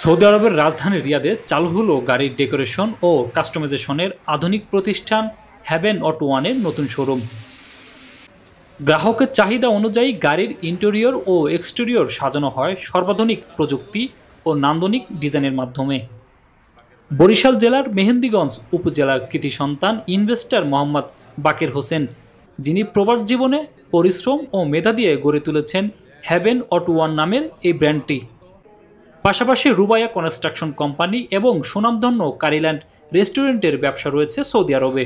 Saudi আরবের রাজধানী রিয়াদে চালু হলো গাড়ির ডেকোরেশন ও কাস্টমাইজেশনের আধুনিক প্রতিষ্ঠান হেভেন অটো ওয়ানের নতুন শোরুম। গ্রাহকের চাহিদা অনুযায়ী গাড়ির ইন্টেরিয়র ও এক্সটেরিয়র সাজানো হয় সর্বাধুনিক প্রযুক্তি ও নান্দনিক ডিজাইনের মাধ্যমে। বরিশাল জেলার মেহেন্দিগঞ্জ উপজেলার কৃতি সন্তান ইনভেস্টর মোহাম্মদ বাকের হোসেন, যিনি প্রবাস জীবনে পরিশ্রম ও মেধা দিয়ে গড়ে তুলেছেন হেভেন অটো ওয়ান নামের এই ব্র্যান্ডটি। পাশাপাশি রুবাইয়া কনস্ট্রাকশন কোম্পানি এবং সুনামধন্য কারিল্যান্ড রেস্টুরেন্টের ব্যবসা রয়েছে সৌদি আরবে।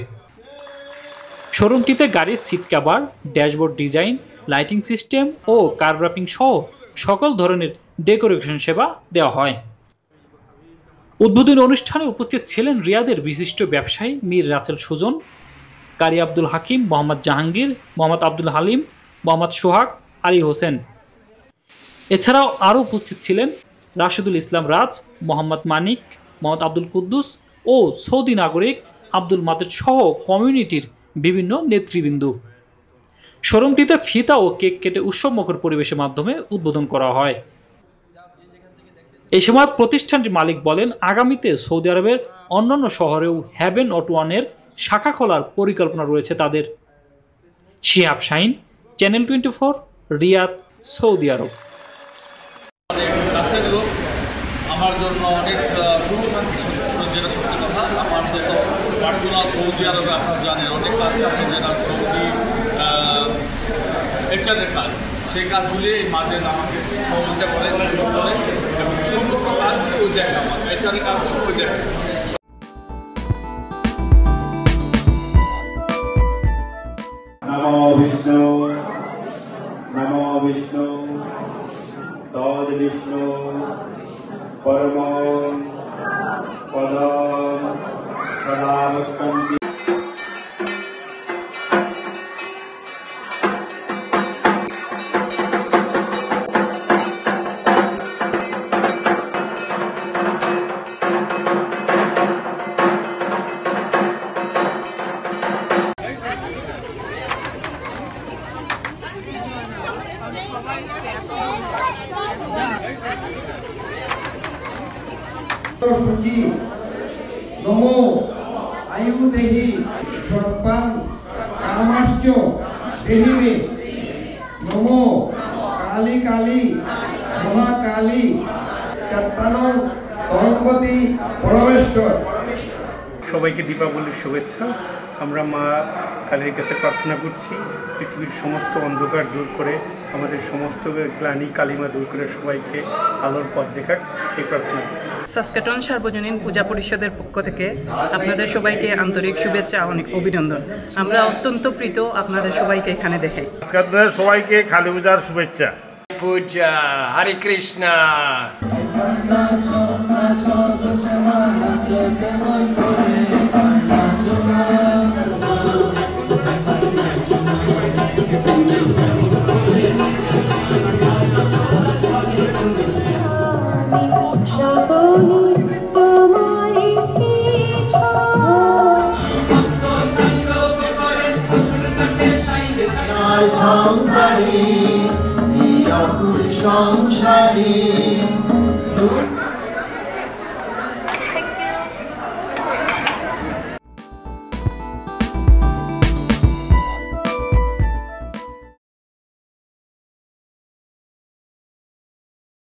শোরুমটিতে গাড়ির seat cover, dashboard design, lighting system ও কার র্যাপিং সহ সকল ধরনের ডেকোরেশন সেবা দেওয়া হয়। উদ্বোধনী অনুষ্ঠানে উপস্থিত ছিলেন রিয়াদের বিশিষ্ট ব্যবসায়ী মীর রাসেল সুজন, কারি আব্দুল হাকিম, মোহাম্মদ জাহাঙ্গীর, মোহাম্মদ আব্দুল হালিম, মোহাম্মদ সোহাগ, আলী হোসেন। এছাড়াও আরও উপস্থিত ছিলেন রাশেদুল ইসলাম রাজ, মোহাম্মদ মানিক, মোহাম্মদ আব্দুল কুদ্দুস ও সৌদি নাগরিক আব্দুল মাতেদ সহ কমিউনিটির বিভিন্ন নেতৃবৃন্দ। শোরুমটিতে ফিতা ও কেক কেটে উৎসবমুখর পরিবেশের মাধ্যমে উদ্বোধন করা হয়। এই সময় প্রতিষ্ঠানটির মালিক বলেন, আগামীতে সৌদি আরবের অন্যান্য শহরেও হেভেন অটো ওয়ানের শাখা খোলার পরিকল্পনা রয়েছে তাদের। শিহাব শাহিন, চ্যানেল 24, রিয়াদ, সৌদি আরব। আমার জন্য অনেক শুভ থাকি, যেটা সত্যি কথা। আমার তো পার্সোনাল সৌদি আরবে আপনারা জানেন অনেক কাজ থাকে, যেটা সৌদি এইচআরের কাজ, সেই কাজগুলি এই মাঝে আমাকে সহযোগিতা করে এবং সমস্ত কাজগুলি ওই দেখে, আমার এইচআরের কাজগুলি ওই দেখে। নমো বিষ্ণু নমো বিষ্ণু তদ বিষ্ণু পরম পদম সদা বসন্তি। সুচি নমো আয়ু দেহি সর্বাং কামাশ্চ দেহিবে নমো কালী কালী মহাকালী চাত্তানং তরঙ্গতি পরমেশ্বর। সবাইকে দীপাবলির শুভেচ্ছা। আমরা মা কালীর কাছে প্রার্থনা করছি পৃথিবীর সমস্ত অন্ধকার দূর করে, আমাদের সমস্ত গ্লানি কালিমা দূর করে সবাইকে আলোর পথ দেখাক, এই প্রার্থনা করছি। সাসকাটন সার্বজনীন পূজা পরিষদের পক্ষ থেকে আপনাদের সবাইকে আন্তরিক শুভেচ্ছা, অনেক অভিনন্দন। আমরা অত্যন্ত প্রীত আপনাদের সবাইকে এখানে দেখে। আপনাদের সবাইকে কালী পূজার শুভেচ্ছা। পূজা হরে কৃষ্ণ। সংসারী